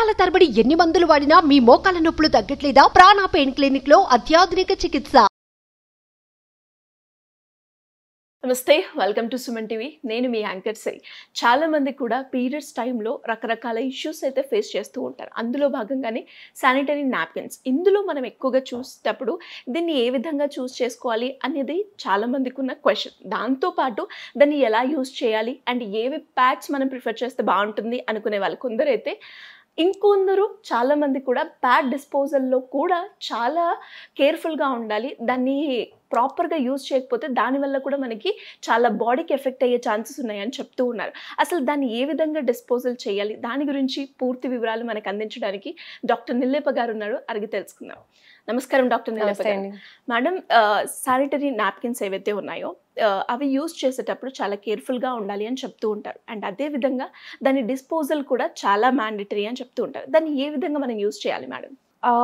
సంవత్సరాల తరబడి ఎన్ని మందులు వాడినా మీ మోకాల నొప్పులు తగ్గట్లేదా? ప్రాణ పెయిన్ క్లినిక్ లో అత్యాధునిక చికిత్స. నమస్తే, వెల్కమ్ టు సుమన్ టీవీ. నేను మీ యాంకర్ సై. చాలా మంది కూడా పీరియడ్స్ టైంలో రకరకాల ఇష్యూస్ అయితే ఫేస్ చేస్తూ ఉంటారు. అందులో భాగంగానే శానిటరీ నాప్కిన్స్. ఇందులో మనం ఎక్కువగా చూసేటప్పుడు దీన్ని ఏ విధంగా చూస్ చేసుకోవాలి అనేది చాలా మందికి ఉన్న క్వశ్చన్. దాంతోపాటు దాన్ని ఎలా యూస్ చేయాలి అండ్ ఏవి ప్యాడ్స్ మనం ప్రిఫర్ చేస్తే బాగుంటుంది అనుకునే వాళ్ళు కొందరైతే, ఇంకొందరు చాలామంది కూడా ప్యాడ్ డిస్పోజల్లో కూడా చాలా కేర్ఫుల్గా ఉండాలి. దాన్ని ప్రాపర్గా యూజ్ చేయకపోతే దానివల్ల కూడా మనకి చాలా బాడీకి ఎఫెక్ట్ అయ్యే ఛాన్సెస్ ఉన్నాయని చెప్తూ ఉన్నారు. అసలు దాన్ని ఏ విధంగా డిస్పోజల్ చేయాలి, దాని గురించి పూర్తి వివరాలు మనకు అందించడానికి డాక్టర్ నిల్లేప గారు ఉన్నారు. అడిగి తెలుసుకుందాం. నమస్కారం డాక్టర్ నిల్లేప గారు. మేడం, శానిటరీ నాప్కిన్స్ ఏవైతే ఉన్నాయో అవి యూజ్ చేసేటప్పుడు చాలా కేర్ఫుల్గా ఉండాలి అని చెప్తూ ఉంటారు. అండ్ అదేవిధంగా దాని డిస్పోజల్ కూడా చాలా మ్యాండేటరీ అని చెప్తూ ఉంటారు. దాన్ని ఏ విధంగా మనం యూజ్ చేయాలి మేడం?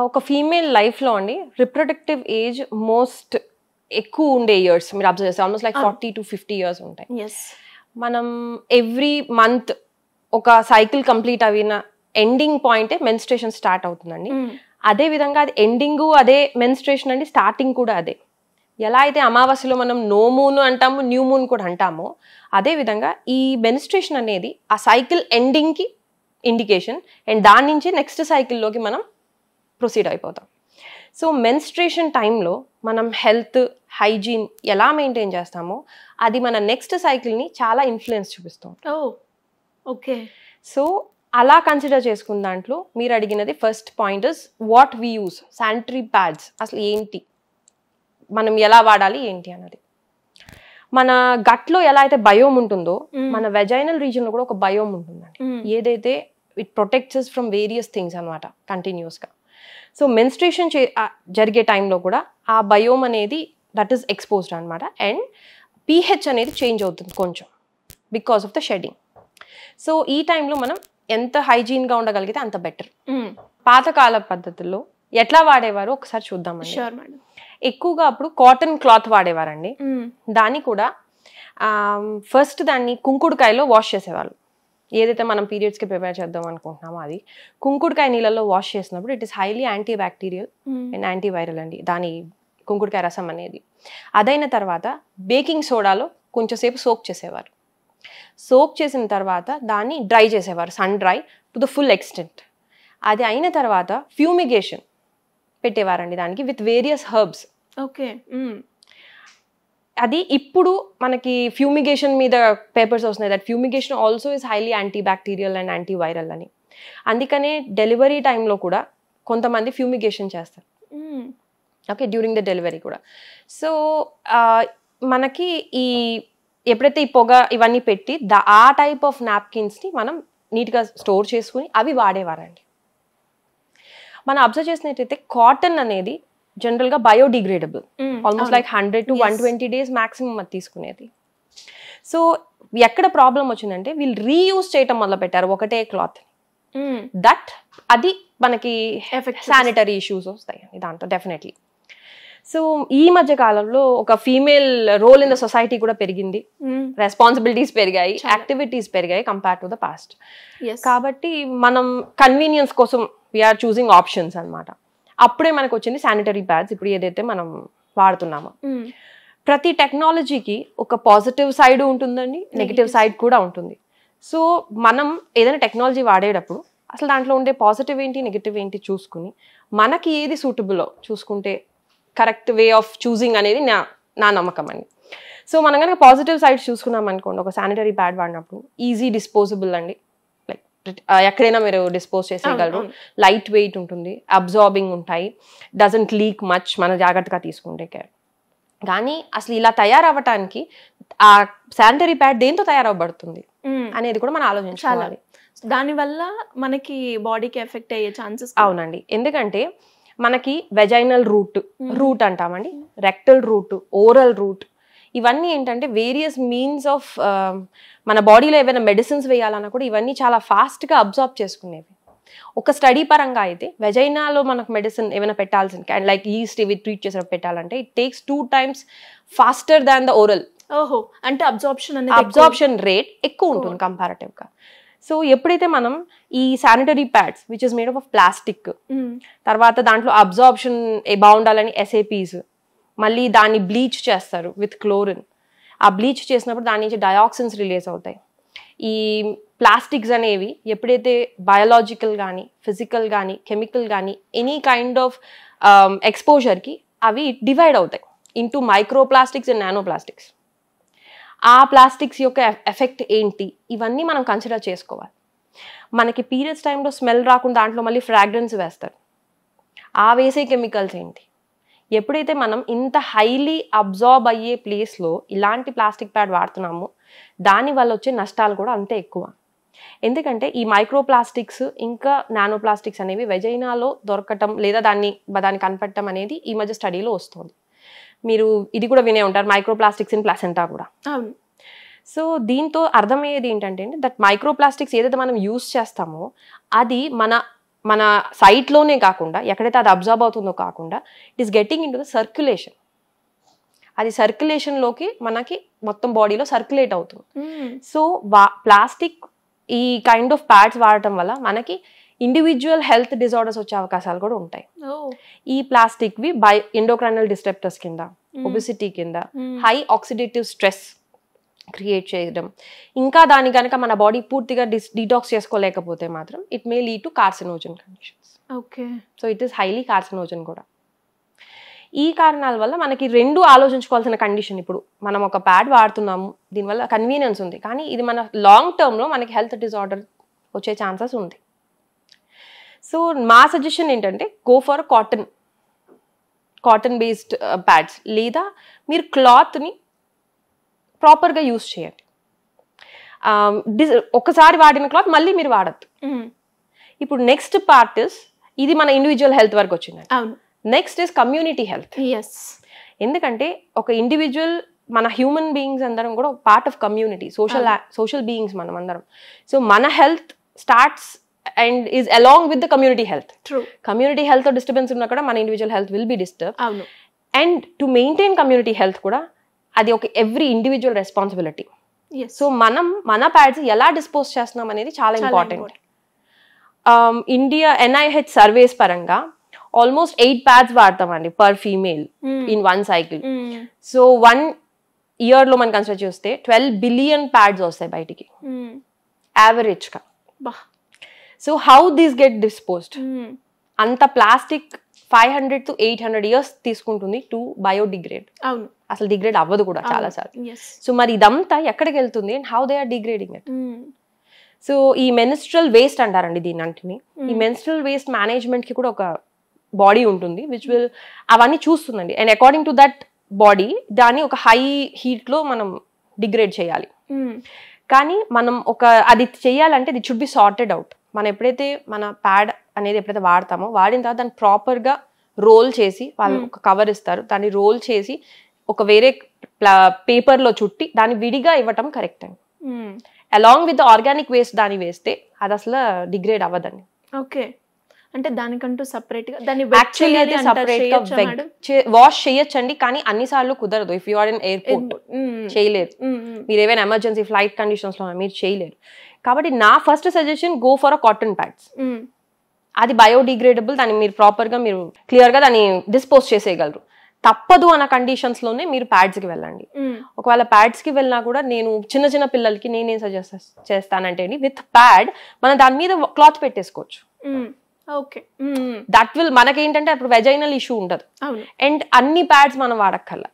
ఒక ఫీమేల్ లైఫ్లో అండి రిప్రొడక్టివ్ ఏజ్ మోస్ట్ ఎక్కువ ఉండే ఇయర్స్ మీరు అబ్జర్వ్ చేస్తే ఆల్మోస్ట్ లైక్ 40 to 50 years ఉంటాయి. మనం ఎవ్రీ మంత్ ఒక సైకిల్ కంప్లీట్ అయిన ఎండింగ్ పాయింటే మెన్స్ట్రేషన్ స్టార్ట్ అవుతుందండి. అదే విధంగా అది ఎండింగ్ అదే, మెన్స్ట్రేషన్ అండి స్టార్టింగ్ కూడా అదే. ఎలా అయితే అమావాస్యలో మనం నో మూన్ అంటాము, న్యూ మూన్ కూడా అంటామో, అదే విధంగా ఈ మెన్స్ట్రేషన్ అనేది ఆ సైకిల్ ఎండింగ్కి ఇండికేషన్. అండ్ దాని నుంచి నెక్స్ట్ సైకిల్లోకి మనం ప్రొసీడ్ అయిపోతాం. సో మెన్స్ట్రేషన్ టైంలో మనం హెల్త్, హైజీన్ ఎలా మెయింటైన్ చేస్తామో అది మన నెక్స్ట్ సైకిల్ని చాలా ఇన్ఫ్లుయెన్స్ చూపిస్తాం. ఓకే. సో అలా కన్సిడర్ చేసుకున్న దాంట్లో మీరు అడిగినది first point is what we use sanitary pads. అసలు ఏంటి, మనం ఎలా వాడాలి ఏంటి అన్నది. మన గట్లో ఎలా అయితే బయోమ్ ఉంటుందో మన వెజైనల్ రీజియన్లో కూడా ఒక బయోమ్ ఉంటుందండి. ఏదైతే it protects from various things అనమాట కంటిన్యూస్గా. సో మెన్స్ట్రేషన్ జరిగే టైంలో కూడా ఆ బయోమ్ అనేది దట్ ఈస్ ఎక్స్పోజ్డ్ అనమాట. అండ్ pH అనేది చేంజ్ అవుతుంది కొంచెం because of the shedding. So ఈ టైంలో మనం ఎంత హైజీన్గా ఉండగలిగితే అంత బెటర్. పాతకాల పద్ధతుల్లో ఎట్లా వాడేవారు ఒకసారి చూద్దామండి. ఎక్కువగా అప్పుడు కాటన్ క్లాత్ వాడేవారండి. దాన్ని కూడా ఫస్ట్ దాన్ని కుంకుడుకాయలో వాష్ చేసేవాళ్ళు. ఏదైతే మనం పీరియడ్స్కి ప్రిపేర్ చేద్దాం అనుకుంటున్నామో అది కుంకుడుకాయ నీళ్ళలో వాష్ చేసినప్పుడు it is highly anti bacterial and antiviral అండి దాని కుంకుడుకాయ రసం అనేది. అదైన తర్వాత బేకింగ్ సోడాలో కొంచెంసేపు సోక్ చేసేవారు. సోక్ చేసిన తర్వాత దాన్ని డ్రై చేసేవారు, sun dry to the full extent. అది అయిన తర్వాత ఫ్యూమిగేషన్ పెట్టేవారండి దానికి విత్ వేరియస్ హర్బ్స్. ఓకే. అది ఇప్పుడు మనకి ఫ్యూమిగేషన్ మీద పేపర్స్ వస్తున్నాయి that fumigation also is highly anti bacterial and antiviral అని. అందుకనే డెలివరీ టైంలో కూడా కొంతమంది ఫ్యూమిగేషన్ చేస్తారు. ఓకే, డ్యూరింగ్ ద డెలివరీ కూడా. సో మనకి ఈ ఎప్పుడైతే ఈ పొగ ఇవన్నీ పెట్టి ఆ టైప్ ఆఫ్ నాప్కిన్స్ని మనం నీట్గా స్టోర్ చేసుకుని అవి వాడేవారండి. మనం అబ్జర్వ్ చేసినట్టయితే కాటన్ అనేది జనరల్గా biodegradable, almost like 100 to 120 days maximum అది తీసుకునేది. సో ఎక్కడ ప్రాబ్లం వచ్చిందంటే వీళ్ళు రీయూజ్ చేయటం మొదలు పెట్టారు ఒకటే క్లాత్. దట్ అది మనకి శానిటరీ ఇష్యూస్ వస్తాయి దాంతో డెఫినెట్లీ. సో ఈ మధ్య కాలంలో ఒక female role in the society కూడా పెరిగింది, రెస్పాన్సిబిలిటీస్ పెరిగాయి, యాక్టివిటీస్ పెరిగాయి కంపేర్ టు ద పాస్ట్. కాబట్టి మనం కన్వీనియన్స్ కోసం వీఆర్ చూసింగ్ ఆప్షన్స్ అనమాట. అప్పుడే మనకు వచ్చింది శానిటరీ ప్యాడ్స్ ఇప్పుడు ఏదైతే మనం వాడుతున్నామో. ప్రతి టెక్నాలజీకి ఒక పాజిటివ్ సైడ్ ఉంటుందండి, నెగిటివ్ సైడ్ కూడా ఉంటుంది. సో మనం ఏదైనా టెక్నాలజీ వాడేటప్పుడు అసలు దాంట్లో ఉండే పాజిటివ్ ఏంటి, నెగిటివ్ ఏంటి చూసుకుని మనకి ఏది సూటబుల్లో చూసుకుంటే కరెక్ట్ వే ఆఫ్ చూసింగ్ అనేది నా నమ్మకం అండి. సో మనం కనుక పాజిటివ్ సైడ్ చూసుకున్నాం అనుకోండి, ఒక శానిటరీ ప్యాడ్ వాడినప్పుడు ఈజీ డిస్పోజబుల్ అండి, ఎక్కడైనా మీరు డిస్పోజ్ చేసేయగలరు, లైట్ వెయిట్ ఉంటుంది, అబ్జార్బింగ్ ఉంటాయి, డజంట్ లీక్ మచ్ మన జాగ్రత్తగా తీసుకుంటే కేర్. కానీ అసలు ఇలా తయారవ్వటానికి ఆ శానిటరీ ప్యాడ్ దేంతో తయారవ్వబడుతుంది అనేది కూడా మనం ఆలోచించాలి. దానివల్ల మనకి బాడీకి ఎఫెక్ట్ అయ్యే ఛాన్సెస్. అవునండి, ఎందుకంటే మనకి వెజైనల్ రూట్ అంటామండి, రెక్టల్ రూట్, ఓరల్ రూట్, ఇవన్నీ ఏంటంటే వేరియస్ మీన్స్ ఆఫ్ మన బాడీలో ఏమైనా మెడిసిన్స్ వేయాలన్నా కూడా ఇవన్నీ చాలా ఫాస్ట్గా అబ్జార్బ్ చేసుకునేవి. ఒక స్టడీ పరంగా అయితే వెజైనాలో మనకు మెడిసిన్ ఏమైనా పెట్టాల్సింది అండ్ లైక్ ఈస్ట్ ఇవి ట్రీట్ చేసినప్పుడు పెట్టాలంటే it takes 2 times faster than the oral. అంటే అబ్జార్ప్షన్ రేట్ ఎక్కువ ఉంటుంది కంపారిటివ్గా. సో ఎప్పుడైతే మనం ఈ sanitary pads which is made of plastic, తర్వాత దాంట్లో అబ్జార్ప్షన్ బాగుండాలని SAPs, మళ్ళీ దాన్ని బ్లీచ్ చేస్తారు విత్ క్లోరిన్. ఆ బ్లీచ్ చేసినప్పుడు దాని నుంచి డయాక్సిన్స్ రిలీజ్ అవుతాయి. ఈ ప్లాస్టిక్స్ అనేవి ఎప్పుడైతే బయాలజికల్ కానీ ఫిజికల్ కానీ కెమికల్ కానీ ఎనీ కైండ్ ఆఫ్ ఎక్స్పోజర్కి అవి డివైడ్ అవుతాయి into micro plastics and nano plastics. ఆ ప్లాస్టిక్స్ యొక్క ఎఫెక్ట్ ఏంటి, ఇవన్నీ మనం కన్సిడర్ చేసుకోవాలి. మనకి పీరియడ్స్ టైంలో స్మెల్ రాకుండా దాంట్లో మళ్ళీ ఫ్రాగ్రెన్స్ వేస్తారు. ఆ వేసే కెమికల్స్ ఏంటి? ఎప్పుడైతే మనం ఇంత హైలీ అబ్జార్బ్ అయ్యే ప్లేస్లో ఇలాంటి ప్లాస్టిక్ ప్యాడ్ వాడుతున్నామో దానివల్ల వచ్చే నష్టాలు కూడా అంతే ఎక్కువ. ఎందుకంటే ఈ మైక్రో ప్లాస్టిక్స్ ఇంకా నానో ప్లాస్టిక్స్ అనేవి వెజైనాలో దొరకటం లేదా దాన్ని కనపడటం అనేది ఈ మధ్య స్టడీలో వస్తుంది. మీరు ఇది కూడా వినే ఉంటారు, మైక్రో ప్లాస్టిక్స్ ఇన్ ప్లాసెంటా కూడా. సో దీంతో అర్థమయ్యేది ఏంటంటే దట్ మైక్రో ప్లాస్టిక్స్ ఏదైతే మనం యూస్ చేస్తామో అది మన సైట్లోనే కాకుండా ఎక్కడైతే అది అబ్జర్వ్ అవుతుందో కాకుండా it is getting in to the circulation. అది సర్క్యులేషన్లోకి మనకి మొత్తం బాడీలో సర్క్యులేట్ అవుతుంది. సో ప్లాస్టిక్ ఈ కైండ్ ఆఫ్ ప్యాడ్స్ వాడటం వల్ల మనకి ఇండివిజువల్ హెల్త్ డిజార్డర్స్ వచ్చే అవకాశాలు కూడా ఉంటాయి. ఈ ప్లాస్టిక్వి ఎండోక్రైనల్ డిస్టర్బర్స్ కింద, ఒబిసిటీ కింద, హై ఆక్సిడేటివ్ స్ట్రెస్ క్రియేట్ చేయడం, ఇంకా దాని కనుక మన బాడీ పూర్తిగా డీటాక్స్ చేసుకోలేకపోతే మాత్రం it may lead to carcinogen conditions. Okay. So it is highly carcinogen కూడా. ఈ కారణాల వల్ల మనకి రెండు ఆలోచించుకోవాల్సిన కండిషన్. ఇప్పుడు మనం ఒక ప్యాడ్ వాడుతున్నాము, దీనివల్ల కన్వీనియన్స్ ఉంది, కానీ ఇది మన లాంగ్ టర్మ్లో మనకి హెల్త్ డిజార్డర్ వచ్చే ఛాన్సెస్ ఉంది. సో మా సజెషన్ ఏంటంటే go for cotton based pads, లేదా మీరు క్లాత్ని ప్రాపర్గా యూస్ చేయండి. ఒకసారి వాడిన క్లాత్ మళ్ళీ మీరు వాడద్దు. ఇప్పుడు నెక్స్ట్ పార్ట్ ఇస్, ఇది మన ఇండివిజువల్ హెల్త్ వరకు వచ్చింది. Next is community health. ఎందుకంటే ఒక ఇండివిజువల్, మన హ్యూమన్ బీయింగ్స్ అందరం కూడా part of community, social beings మనం అందరం. సో మన health starts and is along with the community health. Community health disturbance ఉన్నా కూడా మన individual health will be disturb. And to maintain community health కూడా అది ఒక ఎవ్రీ ఇండివిజువల్ రెస్పాన్సిబిలిటీ. సో మనం మన ప్యాడ్స్ ఎలా డిస్పోజ్ చేస్తున్నాం అనేది చాలా ఇంపార్టెంట్. ఇండియా NIH సర్వేస్ పరంగా ఆల్మోస్ట్ 8 ప్యాడ్స్ వాడతామండి per female in 1 cycle. So 1 year లో మనం కన్సిడర్ చేస్తే 12 billion ప్యాడ్స్ వస్తాయి బయటికి యావరేజ్గా. So how these get disposed? అంత ప్లాస్టిక్ 500 to 800 years తీసుకుంటుంది టు బయోడిగ్రేడ్. అసలు డిగ్రేడ్ అవ్వదు కూడా చాలాసార్లు. సో మరి ఇదంతా ఎక్కడికి వెళ్తుంది and how they are degrading it? So ఈ మెన్స్ట్రల్ వేస్ట్ అంటారండి దీని అంటిని. ఈ మెన్స్ట్రల్ వేస్ట్ మేనేజ్మెంట్ కి కూడా ఒక బాడీ ఉంటుంది విచ్ విల్ అవన్నీ చూస్తుందండి. And according to that body దాన్ని ఒక హై హీట్ లో మనం డిగ్రేడ్ చేయాలి. కానీ మనం అది చేయాలంటే ఇది షుడ్ బి సార్టెడ్ అవుట్. మనం ఎప్పుడైతే మన ప్యాడ్ అనేది ఎప్పుడైతే వాడతామో వాడిన తర్వాత దాన్ని ప్రాపర్గా రోల్ చేసి వాళ్ళు ఒక కవర్ ఇస్తారు, దాన్ని రోల్ చేసి ఒక వేరే పేపర్లో చుట్టి దాన్ని విడిగా ఇవ్వటం కరెక్ట్ అండి. అలాంగ్ విత్ ఆర్గానిక్ వేస్ట్ దాన్ని వేస్తే అది అసలు డిగ్రేడ్ అవ్వదండి. ఓకే. అంటే దానికంటూ సపరేట్ గా దాన్ని వాష్ చేయొచ్చండి, కానీ అన్నిసార్లు కుదరదు. If you are in airport చేయలేరు, మీరు ఏమైనా ఎమర్జెన్సీ ఫ్లైట్ కండిషన్స్ లో మీరు చేయలేరు. కాబట్టి నా first suggestion go for a cotton pods. అది బయోడిగ్రేడబుల్, దాన్ని మీరు ప్రాపర్గా మీరు క్లియర్గా దాన్ని డిస్పోజ్ చేసేయగలరు. తప్పదు అన్న కండిషన్స్ లోనే మీరు ప్యాడ్స్ కి వెళ్ళండి. ఒకవేళ ప్యాడ్స్ కి వెళ్ళినా కూడా నేను చిన్న పిల్లలకి నేనేం సజెస్ట్ చేస్తానంటే విత్ ప్యాడ్ మనం దాని మీద క్లాత్ పెట్టేసుకోవచ్చు. దట్ విల్ మనకేంటంటే అప్పుడు వెజైనల్ ఇష్యూ ఉండదు. అండ్ అన్ని ప్యాడ్స్ మనం వాడక్కర్లా,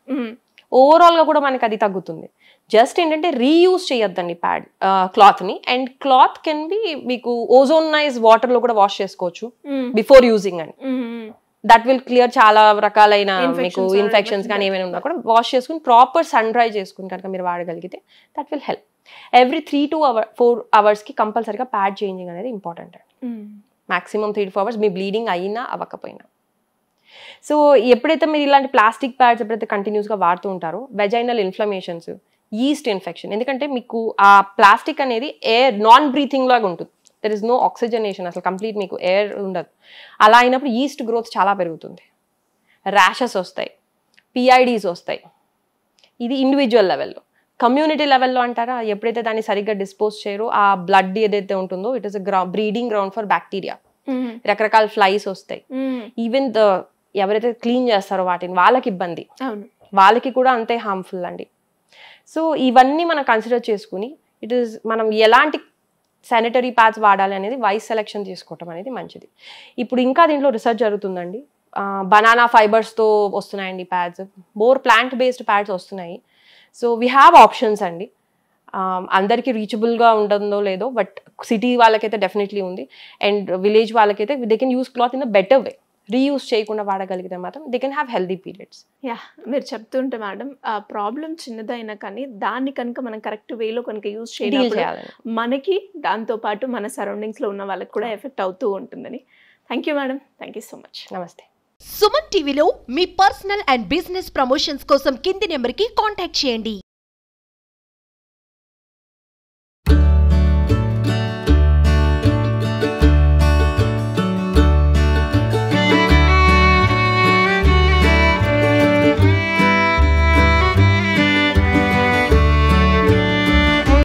ఓవరాల్ గా కూడా మనకి అది తగ్గుతుంది. జస్ట్ ఏంటంటే రీయూజ్ చేయొద్దండి ప్యాడ్ క్లాత్ ని. అండ్ క్లాత్ కెన్ బి మీకు ఓజోనైజ్ వాటర్ లో కూడా వాష్ చేసుకోవచ్చు బిఫోర్ యూజింగ్ అండి. దట్ విల్ క్లియర్ చాలా రకాలైన మీకు ఇన్ఫెక్షన్స్ కానీ ఏమైనా ఉన్నా కూడా వాష్ చేసుకుని ప్రాపర్ సన్ డ్రై చేసుకుని కనుక మీరు వాడగలిగితే that will help. Every 3 to 4 hours కి కంపల్సరీగా ప్యాడ్ చేంజింగ్ అనేది ఇంపార్టెంట్ అండి. మాక్సిమం 3 to 4 hours మీ బ్లీడింగ్ అయినా అవ్వకపోయినా. సో ఎప్పుడైతే మీరు ఇలాంటి ప్లాస్టిక్ ప్యాడ్స్ ఎప్పుడైతే కంటిన్యూస్గా వాడుతూ ఉంటారో వెజైనల్ ఇన్ఫ్లమేషన్స్, ఈస్ట్ ఇన్ఫెక్షన్, ఎందుకంటే మీకు ఆ ప్లాస్టిక్ అనేది ఎయిర్ నాన్ బ్రీతింగ్ లాగా ఉంటుంది. దెర్ ఇస్ నో ఆక్సిజనేషన్, అసలు కంప్లీట్ మీకు ఎయిర్ ఉండదు. అలా అయినప్పుడు ఈస్ట్ గ్రోత్ చాలా పెరుగుతుంది, ర్యాషెస్ వస్తాయి, PIDs వస్తాయి. ఇది ఇండివిజువల్ లెవెల్లో. కమ్యూనిటీ లెవెల్లో అంటారా, ఎప్పుడైతే దాన్ని సరిగ్గా డిస్పోజ్ చేయరో ఆ బ్లడ్ ఏదైతే ఉంటుందో it is breeding ground for bacteria. రకరకాల ఫ్లైస్ వస్తాయి. ఈవెన్ ఎవరైతే క్లీన్ చేస్తారో వాటిని వాళ్ళకి ఇబ్బంది, వాళ్ళకి కూడా అంతే హార్మ్ఫుల్ అండి. సో ఇవన్నీ మనం కన్సిడర్ చేసుకుని మనం ఎలాంటి శానిటరీ ప్యాడ్స్ వాడాలి అనేది వైస్ సెలెక్షన్ చేసుకోవటం అనేది మంచిది. ఇప్పుడు ఇంకా దీంట్లో రీసెర్చ్ జరుగుతుందండి. బనానా ఫైబర్స్తో వస్తున్నాయండి pads, more plant based pads వస్తున్నాయి. సో వీ హ్యావ్ ఆప్షన్స్ అండి. అందరికీ రీచబుల్గా ఉంటుందో లేదో, బట్ సిటీ వాళ్ళకైతే డెఫినెట్లీ ఉంది. అండ్ విలేజ్ వాళ్ళకైతే they can use cloth in a better way. Reuse చేయకుండా వాడగలిగితే మాత్రం they can have healthy periods. మీరు చెప్తుంటే మేడం ఆ ప్రాబ్లం చిన్నదైనా కానీ దాన్ని కనుక మనం కరెక్ట్ వేలో కనుక యూజ్ చేయాలి, మనకి దాంతోపాటు మన సరౌండింగ్స్లో ఉన్న వాళ్ళకి కూడా ఎఫెక్ట్ అవుతూ ఉంటుందని. Thank you madam, thank you so much. నమస్తే. సుమన్ టీవీలో మీ పర్సనల్ అండ్ బిజినెస్ ప్రమోషన్స్ కోసం కింది నెంబర్కి కాంటాక్ట్ చేయండి.